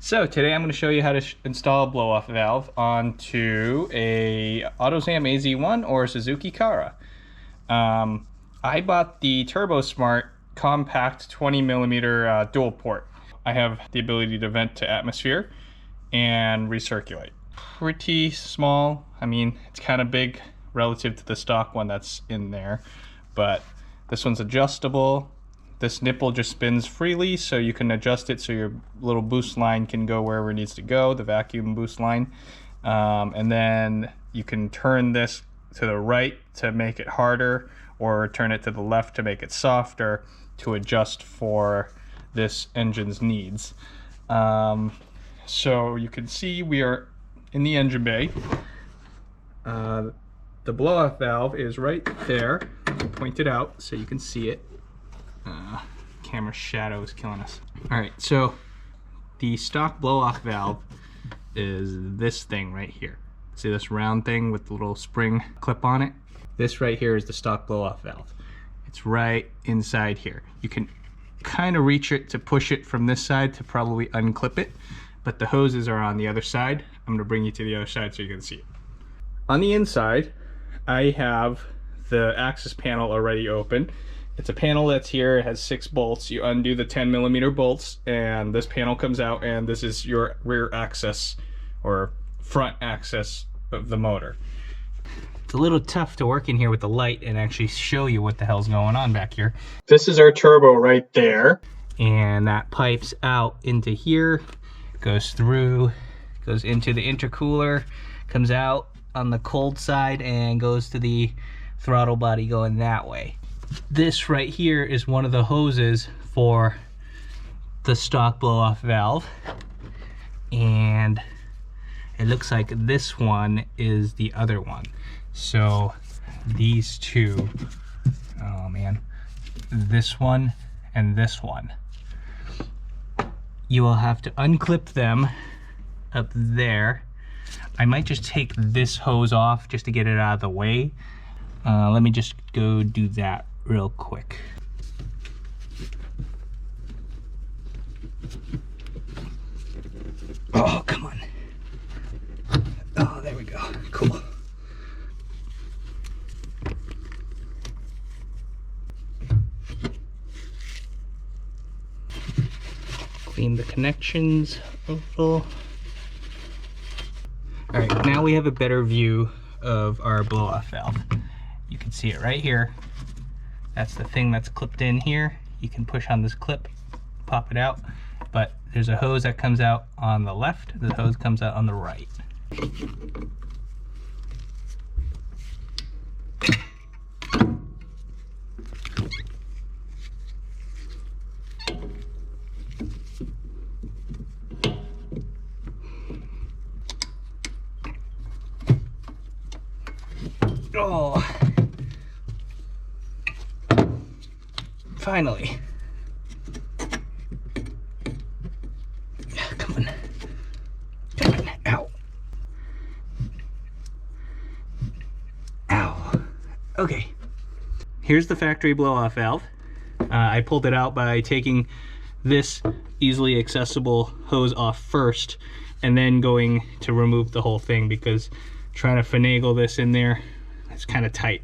So today I'm going to show you how to install a blow-off valve onto a Autozam AZ-1 or Suzuki Cara. I bought the Turbosmart Compact 20mm dual port. I have the ability to vent to atmosphere and recirculate. Pretty small. I mean, it's kind of big relative to the stock one that's in there, but this one's adjustable. This nipple just spins freely, so you can adjust it so your little boost line can go wherever it needs to go, the vacuum boost line. And then you can turn this to the right to make it harder, or turn it to the left to make it softer, to adjust for this engine's needs. So you can see we are in the engine bay. The blow-off valve is right there. I'll point it out so you can see it. Camera shadow is killing us. Alright, so the stock blow-off valve is this thing right here. See this round thing with the little spring clip on it? This right here is the stock blow-off valve. It's right inside here. You can kind of reach it to push it from this side to probably unclip it, but the hoses are on the other side. I'm going to bring you to the other side so you can see it. On the inside, I have the access panel already open. It's a panel that's here. It has 6 bolts. You undo the 10mm bolts and this panel comes out, and this is your rear access or front access of the motor. It's a little tough to work in here with the light and actually show you what the hell's going on back here. This is our turbo right there, and that pipes out into here, goes through, goes into the intercooler, comes out on the cold side and goes to the throttle body going that way. This right here is one of the hoses for the stock blow-off valve, and it looks like this one is the other one. So these two, oh man, this one and this one, you will have to unclip them up there. I might just take this hose off just to get it out of the way. Let me just go do that real quick. Oh, come on. Oh, there we go. Cool. Clean the connections a little. All right, now we have a better view of our blow-off valve. You can see it right here. That's the thing that's clipped in here. You can push on this clip, pop it out, but there's a hose that comes out on the left, the hose comes out on the right. Oh, finally. Come on. Come on. Ow. Ow. Okay. Here's the factory blow-off valve. I pulled it out by taking this easily accessible hose off first and then going to remove the whole thing, because trying to finagle this in there, it's kind of tight.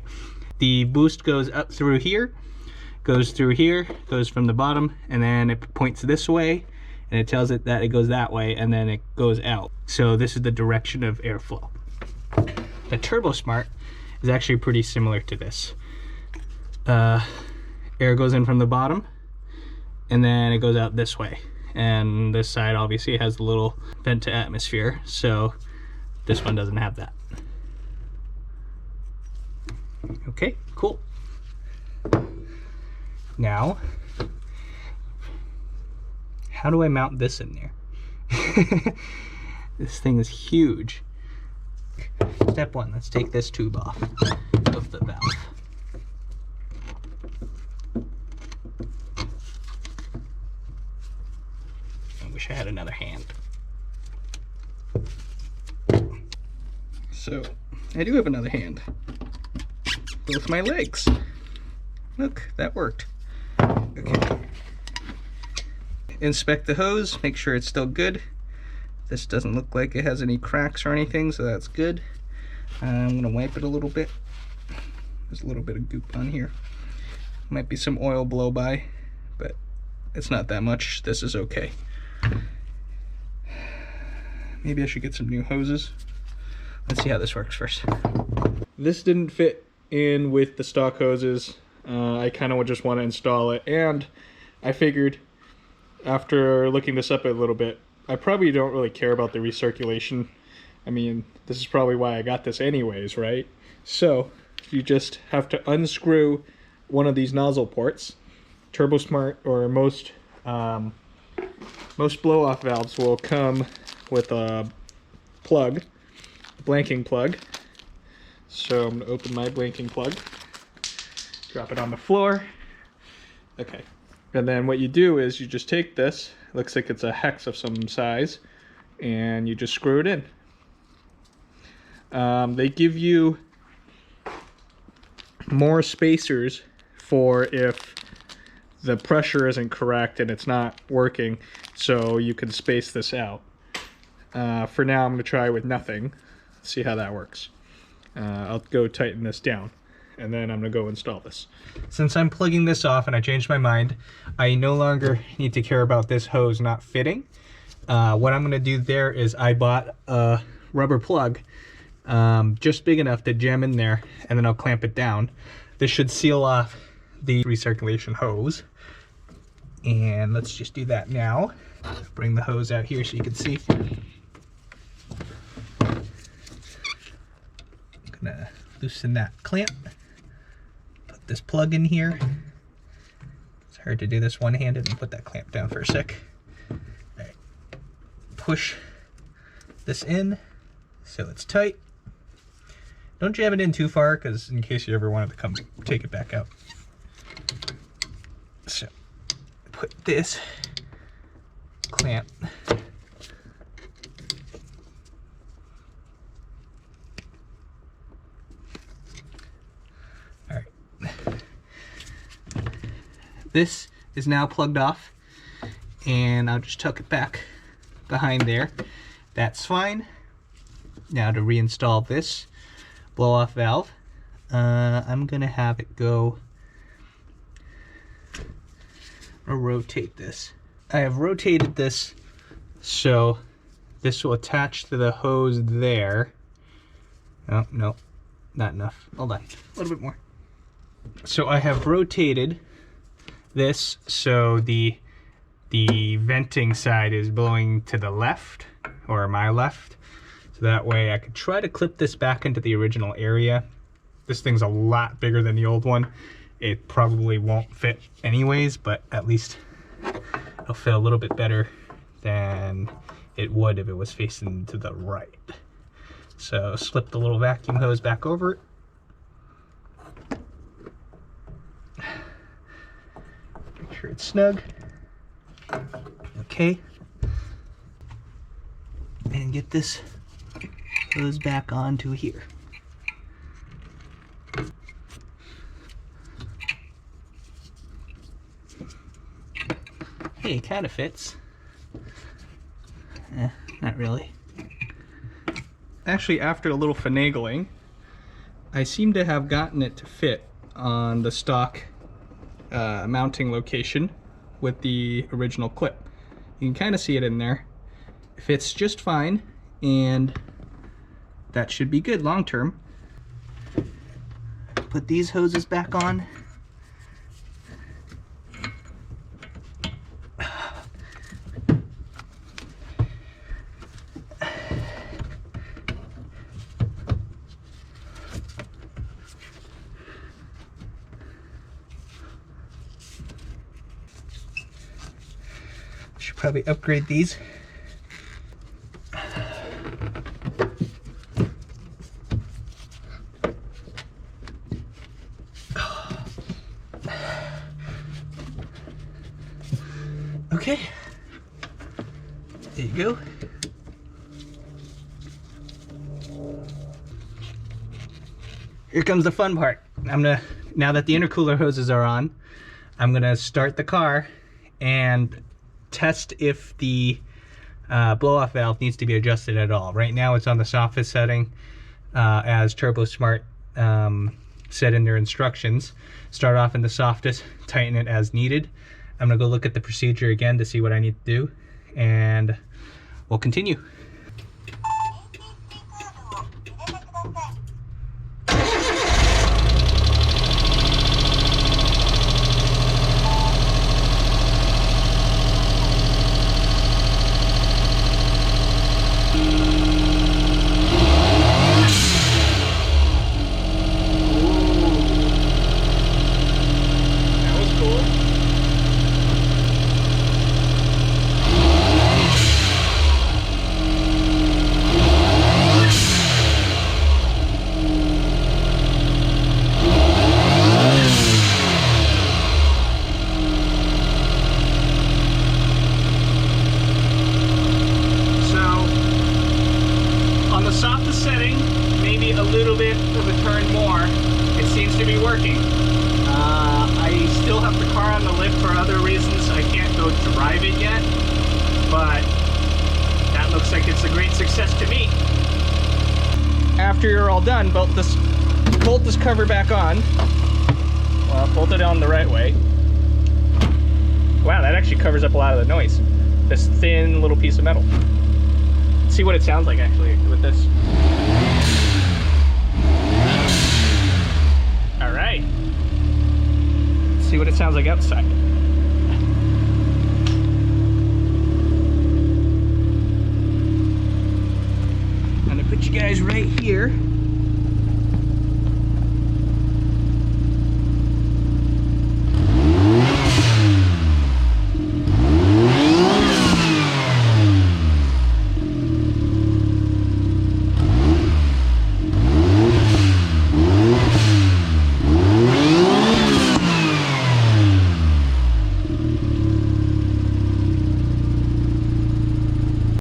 The boost goes up through here, goes through here, goes from the bottom, and then it points this way, and it tells it that it goes that way, and then it goes out. So this is the direction of airflow. The Turbosmart is actually pretty similar to this. Air goes in from the bottom, and then it goes out this way. And this side obviously has a little vent to atmosphere, so this one doesn't have that. Okay, cool. Now, how do I mount this in there? This thing is huge. Step 1, let's take this tube off of the valve. I wish I had another hand. So, I do have another hand. Both my legs. Look, that worked. Okay. Inspect the hose, make sure it's still good. This doesn't look like it has any cracks or anything, so that's good. I'm gonna wipe it a little bit. There's a little bit of goop on here. Might be some oil blow by, but it's not that much. This is okay. Maybe I should get some new hoses. Let's see how this works first. This didn't fit in with the stock hoses. I kind of just want to install it, and I figured after looking this up a little bit, I probably don't really care about the recirculation. I mean, this is probably why I got this anyways, right? So you just have to unscrew one of these nozzle ports. Turbosmart or most blow-off valves will come with a plug, a blanking plug. So I'm gonna open my blanking plug, drop it on the floor. Okay, and then what you do is you just take this, looks like it's a hex of some size, and you just screw it in. They give you more spacers for if the pressure isn't correct and it's not working, so you can space this out. For now, I'm going to try with nothing, see how that works. I'll go tighten this down, and then I'm going to go install this. Since I'm plugging this off and I changed my mind, I no longer need to care about this hose not fitting. What I'm going to do there is I bought a rubber plug just big enough to jam in there, and then I'll clamp it down. This should seal off the recirculation hose, and let's just do that now. Bring the hose out here so you can see. I'm gonna loosen that clamp, put this plug in here. It's hard to do this one-handed and put that clamp down for a sec. All right. Push this in so it's tight. Don't jam it in too far, because in case you ever wanted to come take it back out. So put this clamp all right. This is now plugged off, and I'll just tuck it back behind there. That's fine. Now to reinstall this blow-off valve, I'm gonna have it go. I'll rotate this. I have rotated this so this will attach to the hose there. Oh, no, not enough. Hold on, a little bit more. So I have rotated this so the venting side is blowing to the left, or my left. So that way I could try to clip this back into the original area. This thing's a lot bigger than the old one. It probably won't fit anyways, but at least it'll fit a little bit better than it would if it was facing to the right. So slip the little vacuum hose back over it. Make sure it's snug. Okay. And get this hose back onto here. Hey, it kind of fits. Not really. Actually, after a little finagling, I seem to have gotten it to fit on the stock mounting location with the original clip. You can kind of see it in there. It fits just fine, and that should be good long term. Put these hoses back on. Should probably upgrade these. Okay, there you go. Here comes the fun part. Now that the intercooler hoses are on, I'm gonna start the car and test if the blow-off valve needs to be adjusted at all. Right now it's on the softest setting, as Turbosmart said in their instructions. Start off in the softest, tighten it as needed. I'm gonna go look at the procedure again to see what I need to do, and we'll continue. Setting, maybe a little bit of a turn more, it seems to be working. I still have the car on the lift for other reasons. I can't go drive it yet, but that looks like it's a great success to me. After you're all done, bolt this cover back on. Well, bolt it on the right way. Wow, that actually covers up a lot of the noise. This thin little piece of metal. Let's see what it sounds like actually with this. All right. Let's see what it sounds like outside. I'm gonna put you guys right here.